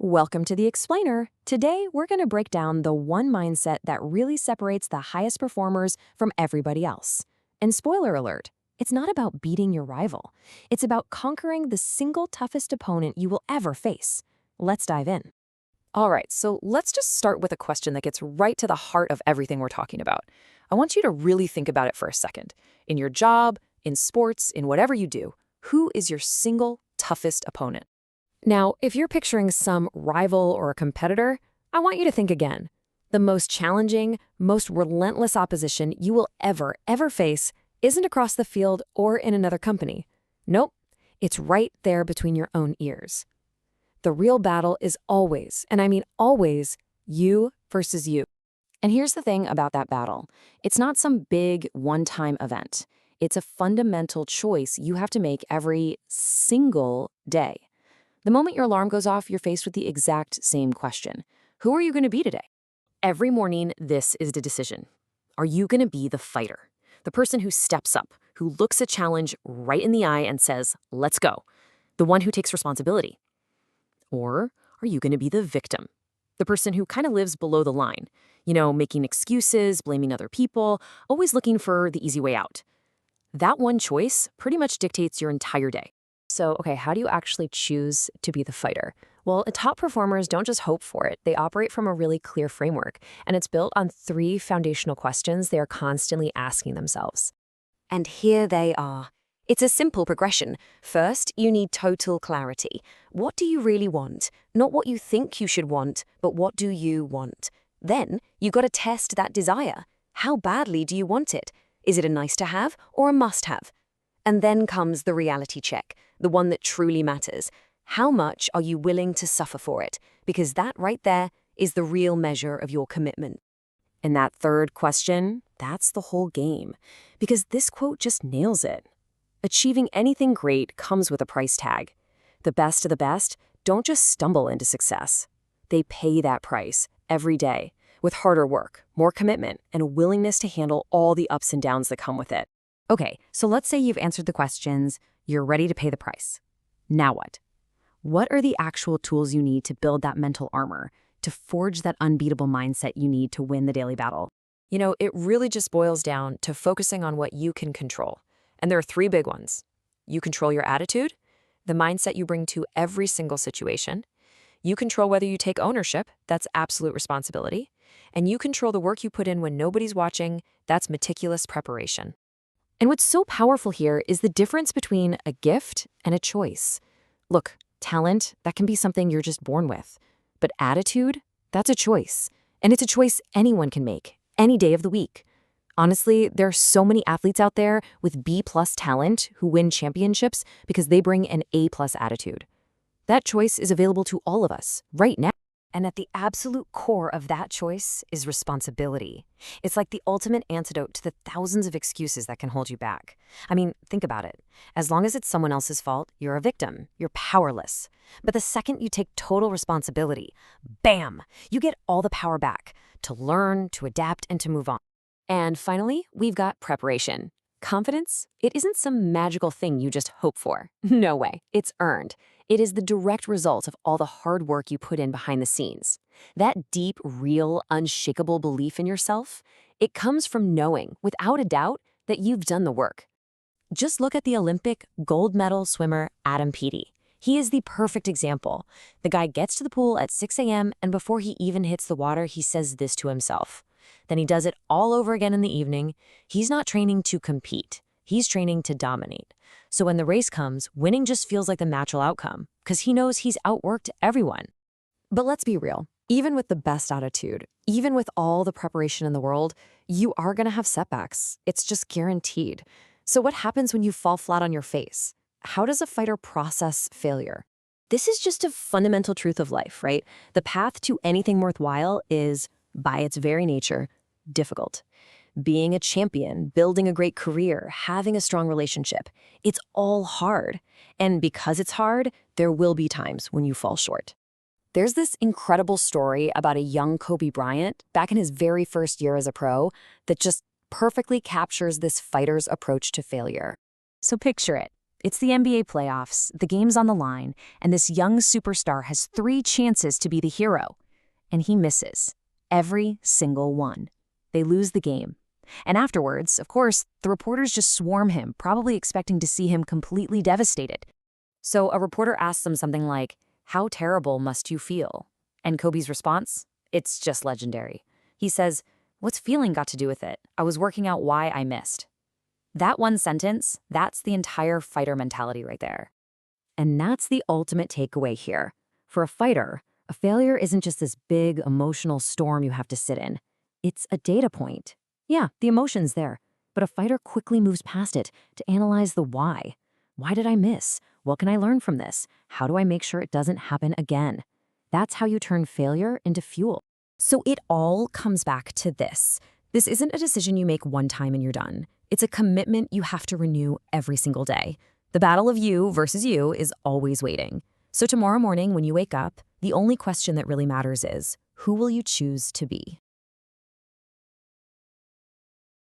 Welcome to the Explainer. Today, we're going to break down the one mindset that really separates the highest performers from everybody else. And spoiler alert, it's not about beating your rival. It's about conquering the single toughest opponent you will ever face. Let's dive in. All right, so let's just start with a question that gets right to the heart of everything we're talking about. I want you to really think about it for a second. In your job, in sports, in whatever you do, who is your single toughest opponent? Now, if you're picturing some rival or a competitor, I want you to think again. The most challenging, most relentless opposition you will ever face isn't across the field or in another company. Nope, it's right there between your own ears. The real battle is always, and I mean always, you versus you. And here's the thing about that battle. It's not some big one-time event. It's a fundamental choice you have to make every single day. The moment your alarm goes off, you're faced with the exact same question. Who are you going to be today? Every morning, this is the decision. Are you going to be the fighter? The person who steps up, who looks a challenge right in the eye and says, let's go. The one who takes responsibility. Or are you going to be the victim? The person who kind of lives below the line, making excuses, blaming other people, always looking for the easy way out. That one choice pretty much dictates your entire day. So, how do you actually choose to be the fighter? Well, top performers don't just hope for it. They operate from a really clear framework, and it's built on 3 foundational questions they are constantly asking themselves. And here they are. It's a simple progression. First, you need total clarity. What do you really want? Not what you think you should want, but what do you want? Then, you got to test that desire. How badly do you want it? Is it a nice to have or a must have? And then comes the reality check, the one that truly matters. How much are you willing to suffer for it? Because that right there is the real measure of your commitment. And that third question, that's the whole game. Because this quote just nails it. Achieving anything great comes with a price tag. The best of the best don't just stumble into success. They pay that price every day with harder work, more commitment, and a willingness to handle all the ups and downs that come with it. Okay, so let's say you've answered the questions, you're ready to pay the price. Now what? What are the actual tools you need to build that mental armor, to forge that unbeatable mindset you need to win the daily battle? It really just boils down to focusing on what you can control. And there are 3 big ones. You control your attitude, the mindset you bring to every single situation. You control whether you take ownership, that's absolute responsibility. And you control the work you put in when nobody's watching, that's meticulous preparation. And what's so powerful here is the difference between a gift and a choice. Look, talent, that can be something you're just born with. But attitude, that's a choice. And it's a choice anyone can make, any day of the week. Honestly, there are so many athletes out there with B+ talent who win championships because they bring an A+ attitude. That choice is available to all of us, right now. And at the absolute core of that choice is responsibility. It's like the ultimate antidote to the thousands of excuses that can hold you back. I mean, think about it. As long as it's someone else's fault, you're a victim. You're powerless. But the second you take total responsibility, bam, you get all the power back to learn, to adapt, and to move on. And finally, we've got preparation. Confidence, it isn't some magical thing you just hope for. No way. It's earned. It is the direct result of all the hard work you put in behind the scenes. That deep, real, unshakable belief in yourself, it comes from knowing, without a doubt, that you've done the work. Just look at the Olympic gold medal swimmer Adam Peaty. He is the perfect example. The guy gets to the pool at 6 a.m. and before he even hits the water, he says this to himself. Then he does it all over again in the evening. He's not training to compete. He's training to dominate. So when the race comes, winning just feels like the natural outcome because he knows he's outworked everyone. But let's be real. Even with the best attitude, even with all the preparation in the world, you are going to have setbacks. It's just guaranteed. So what happens when you fall flat on your face? How does a fighter process failure? This is just a fundamental truth of life, right? The path to anything worthwhile is, by its very nature, difficult. Being a champion, building a great career, having a strong relationship, it's all hard. And because it's hard, there will be times when you fall short. There's this incredible story about a young Kobe Bryant back in his very first year as a pro that just perfectly captures this fighter's approach to failure. So picture it. It's the NBA playoffs, the game's on the line, and this young superstar has 3 chances to be the hero. And he misses. Every single one. They lose the game. And afterwards, of course, the reporters just swarm him, probably expecting to see him completely devastated. So a reporter asks him something like, "How terrible must you feel?" And Kobe's response? It's just legendary. He says, "What's feeling got to do with it? I was working out why I missed." That one sentence, that's the entire fighter mentality right there. And that's the ultimate takeaway here. For a fighter, a failure isn't just this big emotional storm you have to sit in. It's a data point. Yeah, the emotion's there, but a fighter quickly moves past it to analyze the why. Why did I miss? What can I learn from this? How do I make sure it doesn't happen again? That's how you turn failure into fuel. So it all comes back to this. This isn't a decision you make one time and you're done. It's a commitment you have to renew every single day. The battle of you versus you is always waiting. So tomorrow morning when you wake up, the only question that really matters is, who will you choose to be?